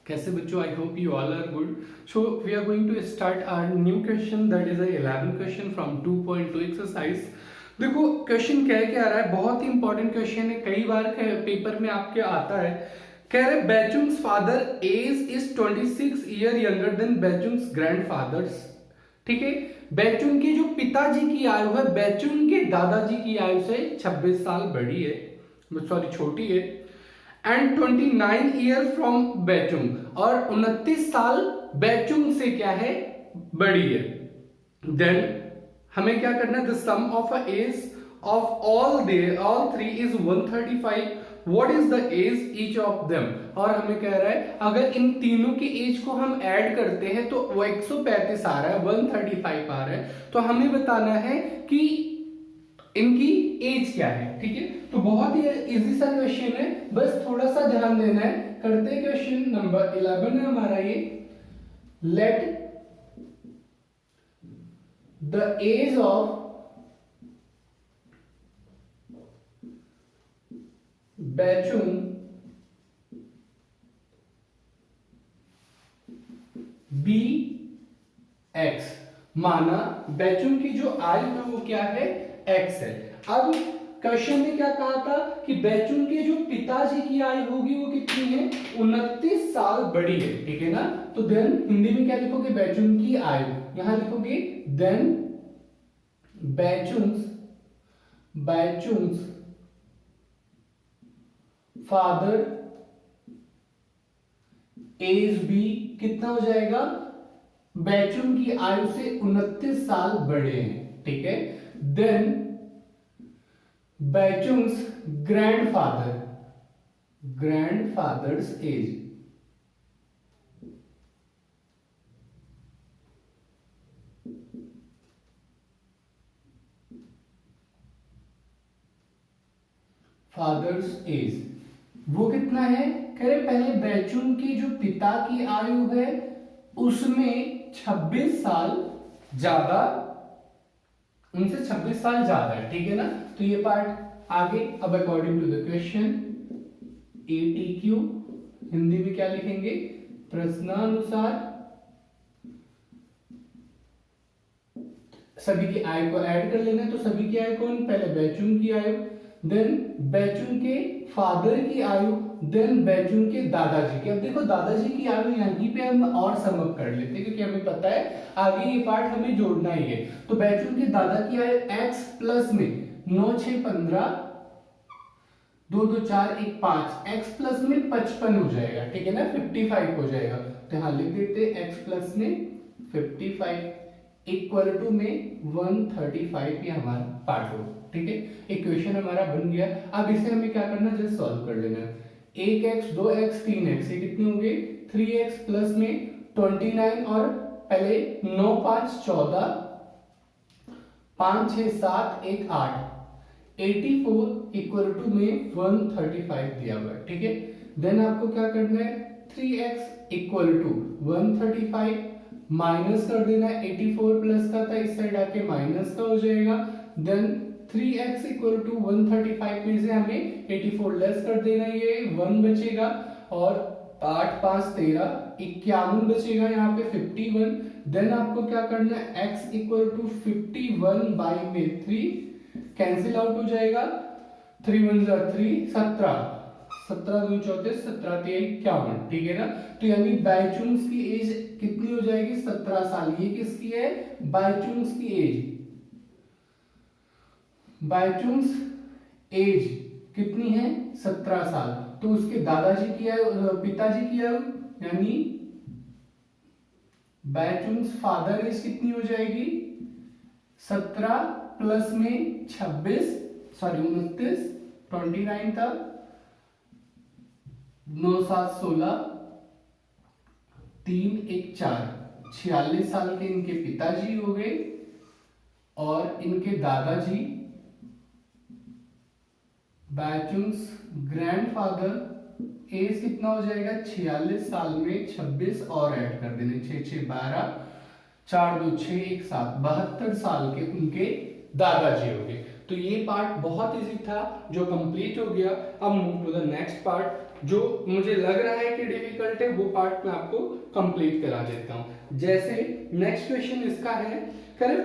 कैसे बच्चों, I hope you all are good. So we are going to start our new question, that is 11 question from 2.2 exercise. देखो question क्या है, रहा है, बहुत ही इंपॉर्टेंट क्वेश्चन है, कई बार पेपर में आपके आता है. कह रहे Baichung's father age is 26 year younger than Baichung's grandfather's. ठीक है, बैचुंग के जो पिताजी की आयु है बैचुंग के दादाजी की आयु से 26 साल बड़ी है, सॉरी छोटी है. एंड 29 ईयर फ्रॉम बैचुंग, और 29 साल बैचुंग से क्या है, बड़ी है. देन हमें क्या करना है, the sum of a age of all three is 135. What is the age each of them. और हमें कह रहा है अगर इन तीनों की एज को हम ऐड करते हैं तो वो 135 आ रहा है, 135 आ रहा है. तो हमें बताना है कि इनकी एज क्या है. ठीक है, तो बहुत ही इजी सा क्वेश्चन है, बस थोड़ा सा ध्यान देना है. करते हैं, क्वेश्चन नंबर 11 है हमारा ये. Let the age of Bhaichung be x. माना बैचुंग की जो आयु है वो क्या है, एक्स है. अब क्वेश्चन में क्या कहा था कि बैचुंग के जो पिताजी की आयु होगी वो कितनी है, 29 साल बड़ी है. ठीक है ना, तो देन हिंदी में क्या लिखोगे, बैचुंग की आयु. यहां लिखोगे देन बैचुंग्स फादर एज भी कितना हो जाएगा, बैचुंग की आयु से 29 साल बड़े हैं. ठीक है, then Baichung's grandfather's age. Father's age वो कितना है, कह रहे पहले बैचुंग की जो पिता की आयु है उसमें 26 साल ज्यादा, उनसे 26 साल ज्यादा है. ठीक है ना, तो ये पार्ट आगे. अब according to the question ATQ Hindi में क्या लिखेंगे, प्रश्नानुसार सभी की आयु को ऐड कर लेना है. तो सभी की आयु कौन, पहले बैचुंग की आयु, देन बैचुंग के फादर की आयु, देन बैचुंग के दादाजी की. अब देखो दादाजी की आयु यहीं पे हम और सम अप कर लेते हैं क्योंकि हमें पता है आगे ये पार्ट हमें जोड़ना ही है. तो बैचुंग के दादा की आयु x प्लस में 9 6 15 2 2 4 1 5 x प्लस में 55 हो जाएगा. ठीक है ना, 55 हो जाएगा. तो यहां लिख देते x प्लस में 55 इक्वल टू में 135. ये हमारा पार्ट हो. ठीक है, इक्वेशन हमारा बन गया. अब इसे हमें क्या करना है, जस्ट सॉल्व कर लेना है. 1x 2x 3x ये कितने होंगे, 3x प्लस में 29 और पहले 9 5 14 5 6 7 1 8 84 इक्वल टू में 135 दिया हुआ है. ठीक है, देन आपको क्या करना है, 3x इक्वल टू 135 माइनस कर देना है. 84 प्लस का था, इस साइड आके माइनस का हो जाएगा. देन 3x इक्वल टू 135 में से हमें 84 लेस कर देना है, ये 1 बचेगा. और 8 5 13 51 बचेगा यहाँ पे 51. देन आपको क्या करना है, x इक्वल टू 51 बाई में 3 कैंसिल आउट हो जाएगा. 3 1 3 17 17 2 34 17 3 51. ठीक है ना, तो यानी बैचुंग्स की एज कितनी हो जाएगी, 17 साल. ये किसकी है, बैचुंग्स की एज. बैचुंग्स एज कितनी है, 17 साल. तो उसके दादाजी की आयु, पिताजी की आयु यानी बैचुंग्स फादर एज कितनी हो जाएगी, 17 प्लस में 26 सॉरी 29 29 था, 9 7 16 3 1 4 46 साल के इनके पिताजी हो गए. और इनके दादाजी बैचुंग्स ग्रैंडफादर एज कितना हो जाएगा, 46 साल में 26 और ऐड कर देने, 6 6 12 4 2 6 1 7 72 साल के उनके दादाजी हो गए. तो ये पार्ट बहुत इजी था जो कंप्लीट हो गया। अब move to the next part जो मुझे लग रहा है कि डिफिकल्ट है, वो पार्ट मैं आपको कंप्लीट करा देता हूं। जैसे नेक्स्ट क्वेश्चन इसका है, करे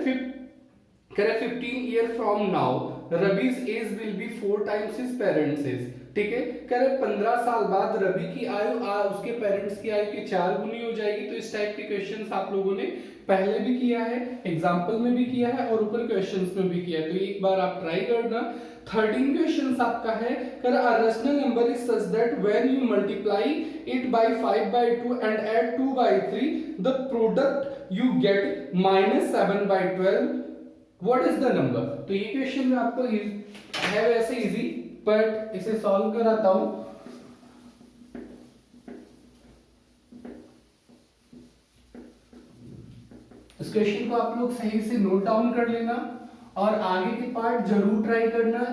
15 year from now Rabi's age will be 4 times his parent's age. ठीक है, करे 15 साल बाद रवि की आयु उसके पेरेंट्स की आयु के 4 गुनी हो जाएगी। तो इस टाइप के क्वेश्चंस आप लोगों ने पहले भी किया है, एग्जाम्पल में भी किया है और ऊपर क्वेश्चंस में भी किया है, तो एक बार आप ट्राई करना। 13 क्वेश्चन आपका है, कर a rational number is such that when you multiply it by 5/2 and add 2/3 the product you get -7/12 what is the number. तो ये क्वेश्चन में आपको है वैसे इजी, बट इसे सॉल्व कराता हूं। इस क्वेश्चन को आप लोग सही से नोट डाउन कर लेना और आगे के पार्ट जरूर ट्राई करना।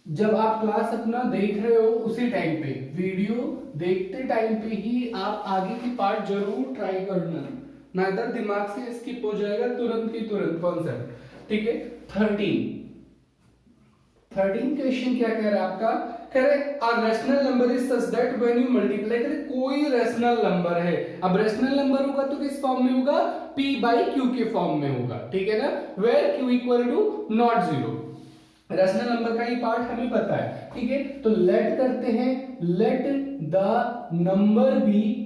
जब आप क्लास अपना देख रहे हो उसी टाइम पे, वीडियो देखते टाइम पे ही आप आगे के पार्ट जरूर ट्राई करना, नाइदर दिमाग से स्किप हो जाएगा तुरंत की तुरंत कॉन्सेप्ट। ठीक है, 13 क्वेश्चन क्या कह रहा है आपका, कह रहे a rational number is such that when you multiply, कह रहे कोई रैशनल नंबर है। अब रैशनल नंबर होगा तो किस फॉर्म में होगा, p/q के फॉर्म में होगा। ठीक है ना, where q equal to not 0। Rational number का ही पार्ट हमें पता है। ठीक है, तो लेट करते हैं, लेट द नंबर बी,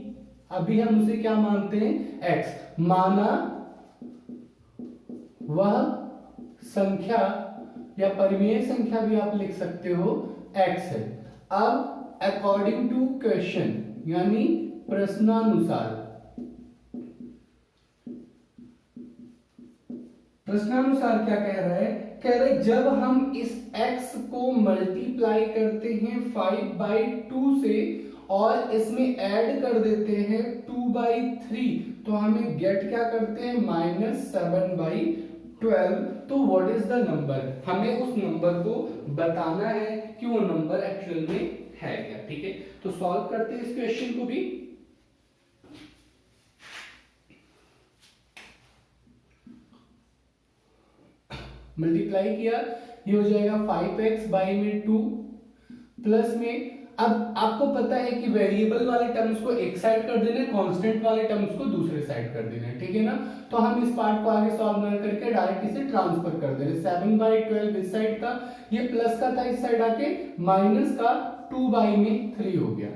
अभी हम उसे क्या मानते हैं, x, माना वह संख्या या परिमेय संख्या भी आप लिख सकते हो x है। अब अकॉर्डिंग टू क्वेश्चन यानी प्रश्नानुसार, प्रश्नानुसार क्या कह रहा है, कह रहे जब हम इस x को मल्टीप्लाई करते हैं 5/2 से और इसमें ऐड कर देते हैं 2/3 तो हमें गेट क्या करते हैं, -7/12। तो व्हाट इज द नंबर, हमें उस नंबर को बताना है कि वो नंबर एक्चुअल में है क्या। ठीक है, तो सॉल्व करते हैं इस क्वेश्चन को भी। मल्टीप्लाई किया, ये हो जाएगा 5x बाई में 2 प्लस में, अब आपको पता है कि वेरिएबल वाले टर्म्स को एक साइड कर देना है, कांस्टेंट वाले टर्म्स को दूसरे साइड कर देना है। ठीक है ना, तो हम इस पार्ट को आगे सॉल्व ना करके डायरेक्ट इसे ट्रांसफर कर दे रहे। 7/12 इस साइड का, ये प्लस का था, इस साइड आके माइनस का 2/3 हो गया।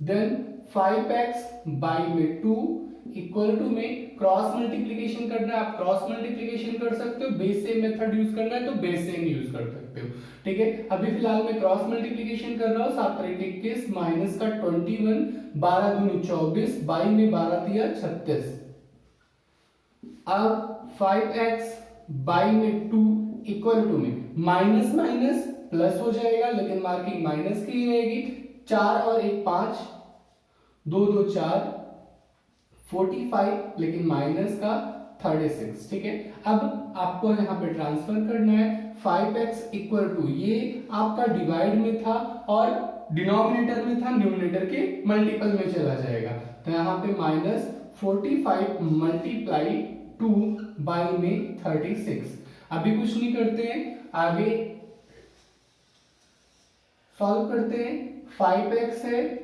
देन 5x बाई में 2 इक्वल टू में क्रॉस मल्टीप्लिकेशन करना है, आप क्रॉस मल्टीप्लिकेशन कर सकते हो, बेस सेम मेथड यूज करना है तो बेस सेम यूज कर सकते हो। ठीक है, अभी फिलहाल मैं क्रॉस मल्टीप्लिकेशन कर रहा हूं, 7×21 माइनस का 21, 12 दूनी 24, बाई में 12 दिया 36। अब 5x बाई में 2 इक्वल टू में माइनस माइनस प्लस हो जाएगा, लेकिन मार्किंग माइनस की रहेगी। 4 और 1 5, 2 2 4, 45, लेकिन माइनस का 36। ठीक है, अब आपको यहाँ पे ट्रांसफर करना है। 5x इक्वल टू, ये आपका डिवाइड में था और डिनोमिनेटर में था, न्यूमरेटर के मल्टीपल में चला जाएगा, तो यहाँ पे -45 मल्टीप्लाई 2 बाई में 36। अभी कुछ नहीं करते हैं, आगे सॉल्व करते हैं। 5x है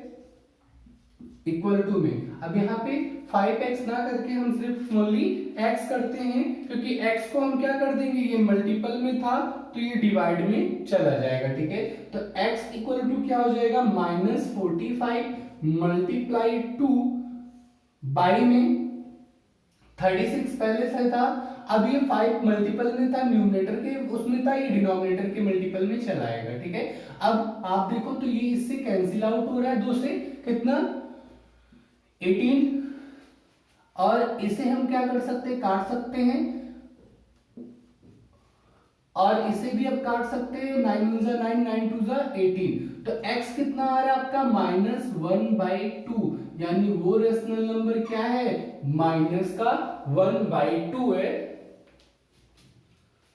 इक्वल टू में, अब यहाँ पे 5x ना करके हम सिर्फ ओनली x करते हैं, क्योंकि x को हम क्या कर देंगे, ये मल्टीपल में था तो ये डिवाइड में चला जाएगा। ठीक है, तो x इक्वल टू क्या हो जाएगा, -45 मल्टीप्लाई 2 बाई में 36 पहले से था, अब ये 5 मल्टीपल में था, न्यूमरेटर के उसमें था, ये डिनोमिनेटर के मल्टीपल में चला आएगा। ठीक है, अब आप देखो तो ये इससे कैंसिल आउट हो रहा है, 2 से कितना 18, और इसे हम क्या कर सकते हैं, काट सकते हैं, और इसे भी अब काट सकते हैं। 9 1 जा 9, 9 2 जा 18, तो x कितना आ रहा है आपका, -1/2, यानी वो रेशनल नंबर क्या है, -1/2 है।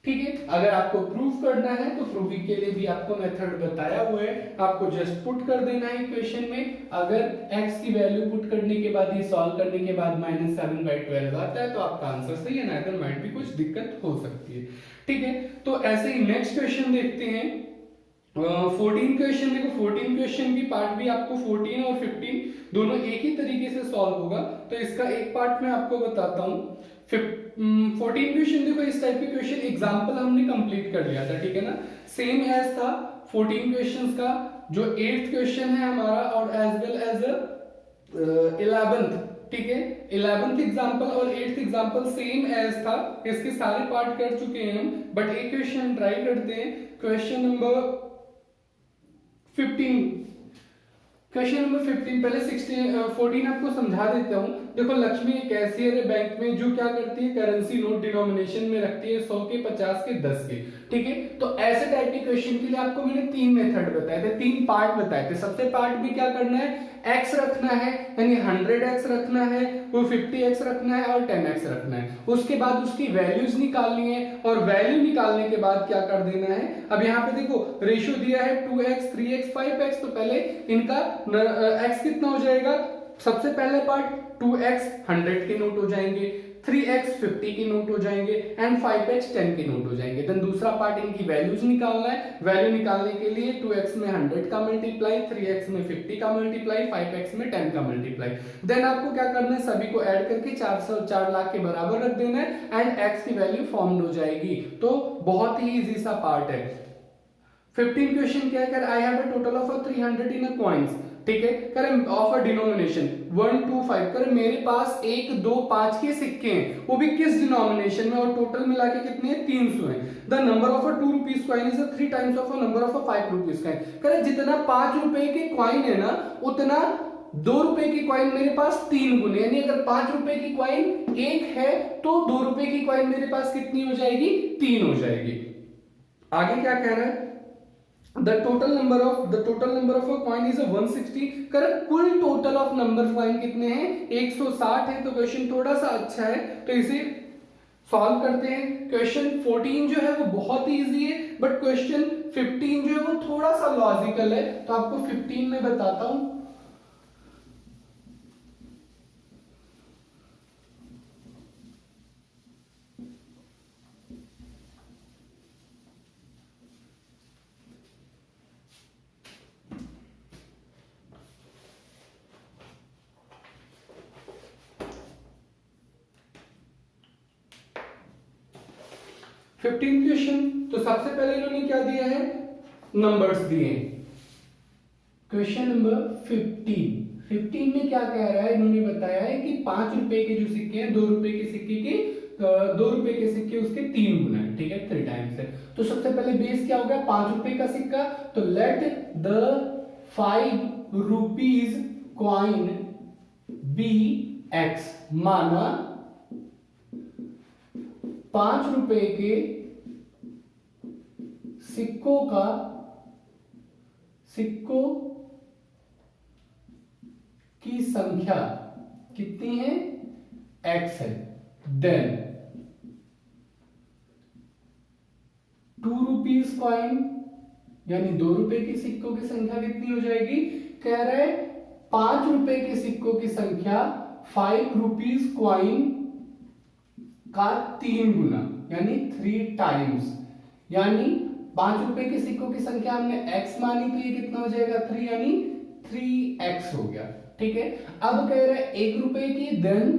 ठीक है। अगर आपको प्रूफ करना है तो प्रूविंग के लिए भी आपको मेथड बताया हुआ है, आपको जस्ट पुट कर देना है इक्वेशन में। अगर x की वैल्यू पुट करने के बाद, ये सॉल्व करने के बाद -7/12 आता है तो आपका आंसर सही है, नाइदर माइट भी कुछ दिक्कत हो सकती है। ठीक है, तो ऐसे ही नेक्स्ट क्वेश्चन देखते हैं। 14 क्वेश्चन देखो, 14 क्वेश्चन की पार्ट भी आपको 14 और 15 दोनों एक ही तरीके से सॉल्व होगा, तो इसका एक पार्ट मैं आपको बताता हूँ। 14 क्वेश्चन देखो, इस टाइप के क्वेश्चन एग्जांपल हमने कंप्लीट कर लिया था, ठीक है ना, सेम एज था 14 क्वेश्चंस का। जो 8th क्वेश्चन है हमारा और एज वेल एज 11th, ठीक है, 11th एग्जांपल और 8th एग्जांपल सेम एज था, इसके सारे पार्ट कर चुके हैं हम। बट एक क्वेश्चन ट्राई करते हैं, क्वेश्चन नंबर 15। क्वेश्चन नंबर 15, पहले 14 आपको समझा देता हूं। देखो, लक्ष्मी एक कैशियर है बैंक में जो क्या करती है, करेंसी नोट डिनोमिनेशन में रखती है 100 के, 50 के, 10 के, ठीक है। तो ऐसे टाइप के क्वेश्चन के लिए आपको मैंने 3 मेथड बताए थे, 3 पार्ट बताए थे। सबसे पार्ट में क्या करना है, x रखना है, यानी 100x रखना है, वो 50x रखना है और 10x रखना है। उसके बाद उसकी वैल्यूज निकालनी है, और वैल्यू निकालने के बाद क्या कर देना है, अब यहाँ पे देखो रेशियो दिया है 2x, 3x, 5x, तो पहले इनका x कितना हो जाएगा। सबसे पहले पार्ट 2x 100 के नोट हो जाएंगे, 3x 50 के नोट हो जाएंगे एंड 5x 10 के नोट हो जाएंगे। देन दूसरा पार्ट इनकी वैल्यूज निकालना है। वैल्यू निकालने के लिए 2x में 100 का मल्टीप्लाई, 3x में 50 का मल्टीप्लाई, 5x में 10 का मल्टीप्लाई। देन आपको क्या करना है, सभी को ऐड करके 4 लाख के बराबर रख देना है एंड x की वैल्यू फॉर्म्ड हो जाएगी। तो बहुत ही इजी सा पार्ट है। 15 क्वेश्चन क्या है, I have a total of 300 in a coins, ठीक है, करें ऑफ अ डिनोमिनेशन 1 2 5, करें मेरे पास 1 2 5 के सिक्के हैं, वो भी किस डिनोमिनेशन में, और टोटल मिला के कितने हैं, 300 हैं। The number of a 2 rupees coin is 3 times of a number of a 5 rupees coin. करें जितना 5 रुपए के कॉइन है ना, उतना 2 रुपए की कॉइन मेरे पास 3 गुने, यानी अगर 5 रुपए की कॉइन 1 है तो 2 रुपए की कॉइन मेरे पास कितनी हो जाएगी, 3 हो जाएगी। आगे क्या कह रहा है, The total number of a coin is 160। कर कुल टोटल ऑफ नंबर कॉइन कितने हैं, 160 है। तो क्वेश्चन थोड़ा सा अच्छा है, तो इसे सॉल्व करते हैं। क्वेश्चन 14 जो है वो बहुत ही इजी है, बट क्वेश्चन 15 जो है वो थोड़ा सा लॉजिकल है, तो आपको 15 में बताता हूं। 15 क्वेश्चन, तो सबसे पहले इन्होंने क्या दिया है, नंबर्स दिए। क्वेश्चन नंबर 15 में क्या कह रहा है, इन्होंने बताया है कि 5 रुपए के जो सिक्के हैं, 2 रुपए के सिक्के के 2 रुपए के सिक्के उसके 3 गुना है, ठीक है, 3 टाइम्स है। तो सबसे पहले बेस क्या हो गया, 5 रुपए का सिक्का, तो let the 5 rupees coin be x, माना 5 रुपए के सिक्कों की संख्या कितनी है, x है। देन 2 रुपीज कॉइन, यानी 2 रुपए के सिक्कों की संख्या कितनी हो जाएगी, कह रहा है 5 रुपए के सिक्कों की संख्या 5 रुपीज कॉइन का 3 गुना, यानी 3 टाइम्स, यानी 5 रुपए के सिक्कों की संख्या हमने x मानी, तो ये कितना हो जाएगा 3, यानी 3x हो गया, ठीक है। अब कह रहे हैं 1 रुपए की, देन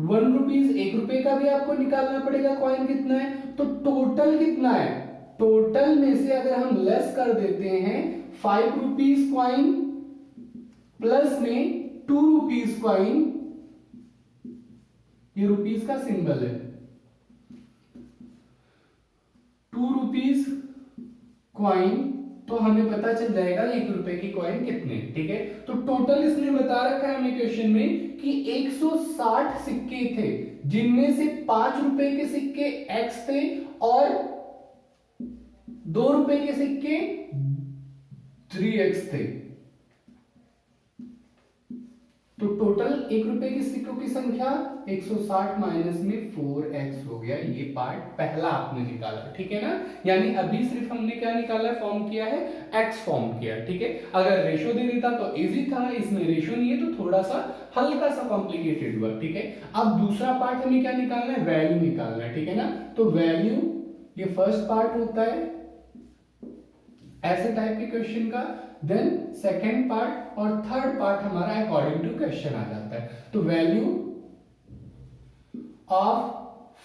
1 रुपीज, 1 रुपए का भी आपको निकालना पड़ेगा कॉइन कितना है, तो टोटल कितना है, टोटल में से अगर हम लेस कर देते हैं 5 रुपीज कॉइन प्लस में 2 रुपीज कॉइन, ये रुपीस का सिंबल है, 2 रुपीज कॉइन, तो हमें पता चल जाएगा 1 रुपए की कॉइन कितने, ठीक है। तो टोटल इसने बता रखा है हमें क्वेश्चन में कि 160 सिक्के थे, जिनमें से 5 रुपए के सिक्के x थे और 2 रुपए के सिक्के 3x थे। तो टोटल 1 रुपए के सिक्कों की संख्या 160 माइनस में 4x हो गया। ये पार्ट पहला आपने निकाला, ठीक है ना। यानी अभी सिर्फ हमने क्या निकाला, फॉर्म किया है, x फॉर्म किया, ठीक है। अगर रेशो दे देता तो इजी था, इसमें रेशो नहीं है तो थोड़ा सा हल्का सा कॉम्प्लिकेटेड हुआ, ठीक है। अब दूसरा पार्ट हमें क्या निकालना है, वैल्यू निकालना है, ठीक है ना। तो वैल्यू, ये फर्स्ट पार्ट होता है ऐसे टाइप के क्वेश्चन का, देन सेकेंड पार्ट और थर्ड पार्ट हमारा अकॉर्डिंग टू क्वेश्चन आ जाता है। तो वैल्यू ऑफ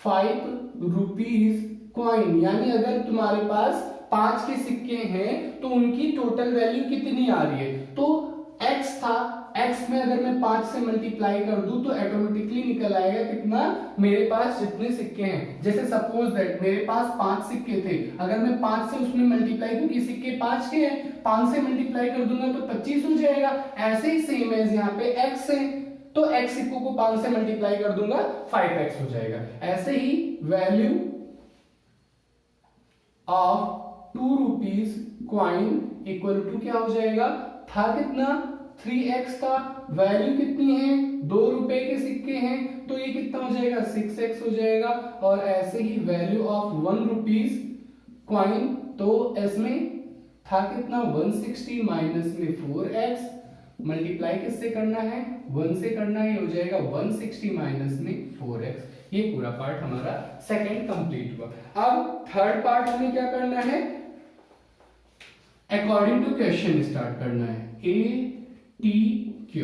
5 रुपीज कॉइन, यानी अगर तुम्हारे पास 5 के सिक्के हैं तो उनकी टोटल वैल्यू कितनी आ रही है। तो x था, x में अगर मैं 5 से मल्टीप्लाई कर दूं तो ऑटोमेटिकली निकल आएगा कितना, मेरे पास जितने सिक्के हैं। जैसे सपोज दैट मेरे पास 5 सिक्के थे, अगर मैं 5 से उसमें मल्टीप्लाई, क्योंकि सिक्के 5 के हैं, 5 से मल्टीप्लाई कर दूंगा तो 25 हो जाएगा। ऐसे ही सेम एज यहाँ पे x है, तो x सिक्कों को 5 से मल्टीप्लाई कर दूंगा 5x हो जाएगा। ऐसे ही value of 2 rupees coin equal to क्या हो जाएगा, था कितना 3x था, वैल्यू कितनी है 2 रुपए के सिक्के हैं तो ये कितना हो जाएगा 6x हो जाएगा। और ऐसे ही वैल्यू ऑफ 1 रुपीज कॉइन, तो इसमें था कितना 160 माइनस में 4x, मल्टीप्लाई किससे करना है 1 से करना है, हो जाएगा 160 माइनस में 4x। ये पूरा पार्ट हमारा सेकंड कंप्लीट हुआ। अब थर्ड पार्ट हमें क्या करना है, अकॉर्डिंग टू क्वेश्चन स्टार्ट करना है। ATQ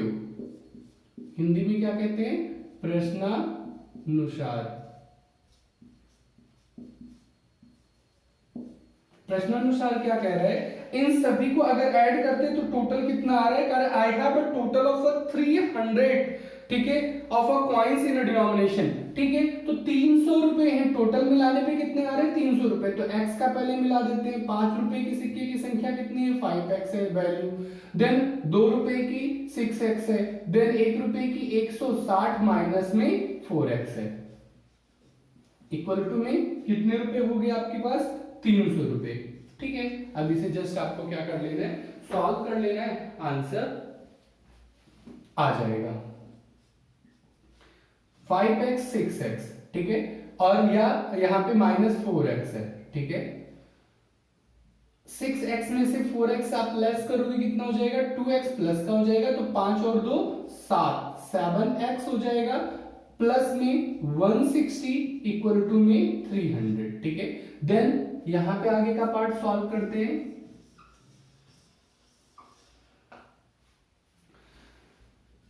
हिंदी में क्या कहते हैं, प्रश्नानुसार। प्रश्नानुसार क्या कह रहा है, इन सभी को अगर ऐड करते तो टोटल कितना आ रहा है, कह रहा है I have a total of 300, ठीक है, of a coins in a denomination, ठीक है। तो 300 रुपए हैं, टोटल मिलाने पे कितने आ रहे हैं 300 रुपए। तो x का पहले मिला देते हैं, 5 रुपए के सिक्के की संख्या कितनी है 5x है वैल्यू, देन 2 रुपए की 6x है, देन 1 रुपए की 160 माइनस में 4x है, इक्वल टू में कितने रुपए हो गए आपके पास 300 रुपए, ठीक है। अब इसे जस्ट आपको क्या कर लेना है, सॉल्व कर लेना है, आंसर आ जाएगा 5x 6x, ठीक है। और यहां पे माइनस 4x है, ठीक है। 6x में से 4x आप लेस करोगे कितना हो जाएगा 2x प्लस का हो जाएगा, तो 5 और 2 7, 7x हो जाएगा, प्लस में 160 इक्वल टू में 300, ठीक है। देन यहां पे आगे का पार्ट सॉल्व करते हैं।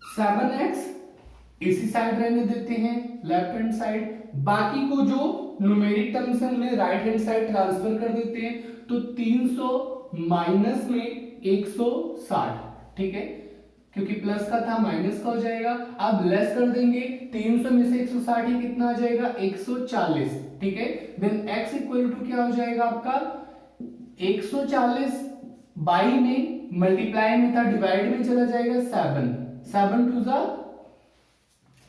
7x इसी साइड रहने देते हैं लेफ्ट हैंड साइड, बाकी को जो न्यूमेरिक टर्म्स है उन्हें राइट हैंड साइड ट्रांसफर कर देते हैं। तो 300 माइनस में 160, ठीक है, क्योंकि प्लस का था माइनस का हो जाएगा। अब लेस कर देंगे, 300 में से 160 ही कितना आ जाएगा 140, ठीक है। देन x इक्वल टू क्या हो जाएगा आपका 140 बाई में, मल्टीप्लाई में था डिवाइड में चला जाएगा 7, 7 टू जा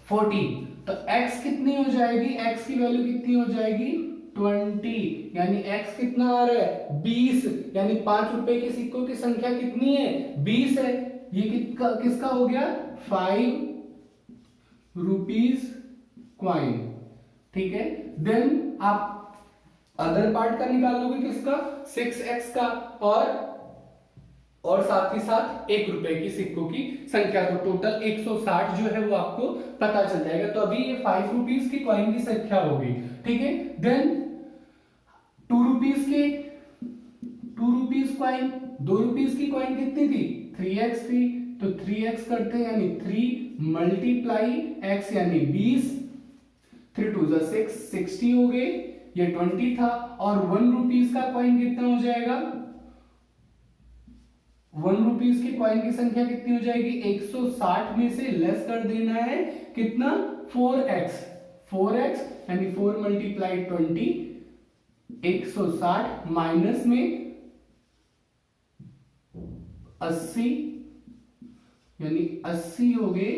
14, तो x कितनी हो जाएगी, x की वैल्यू कितनी हो जाएगी 20, यानी x कितना आ रहा है 20, यानी 5 रुपए के सिक्कों की संख्या कितनी है 20 है। ये किसका हो गया 5 रुपीज कॉइन, ठीक है। देन आप अदर पार्ट का निकाल लोगे किसका 6x का, और साथ ही साथ 1 रुपए की सिक्कों की संख्या, तो टोटल 160 जो है वो आपको पता चल जाएगा। तो अभी ये 5 रुपीज की कॉइन की संख्या होगी, ठीक है। देन 2 रुपीज कॉइन, 2 रुपीज की कॉइन कितनी थी 3x थी, तो 3x करते हैं यानी 3 मल्टीप्लाई x यानी 20, 3 टू 6, 60 हो गए, ये 20 था। और 1 रुपीज का कॉइन कितना हो जाएगा, 1 रुपीज के कॉइन की संख्या कितनी हो जाएगी 160 में से लेस कर देना है कितना 4x यानी 4 मल्टीप्लाई 20, 160 माइनस में 80 यानी 80 हो गए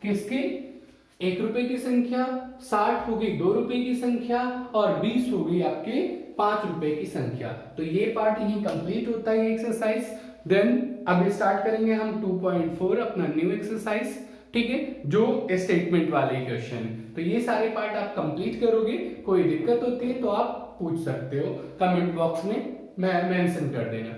किसके 1 रुपए की संख्या, 60 हो गई 2 रुपए की संख्या, और 20 हो गई आपके 5 रुपए की संख्या। तो ये पार्ट यही कंप्लीट होता है एक्सरसाइज। देन अब स्टार्ट करेंगे हम 2.4 अपना न्यू एक्सरसाइज। ठीक है, जो स्टेटमेंट वाले क्वेश्चन है। तो ये सारे पार्ट आप कंप्लीट करोगे, कोई दिक्कत होती है तो आप पूछ सकते हो, कमेंट बॉक्स में मेंशन कर देना।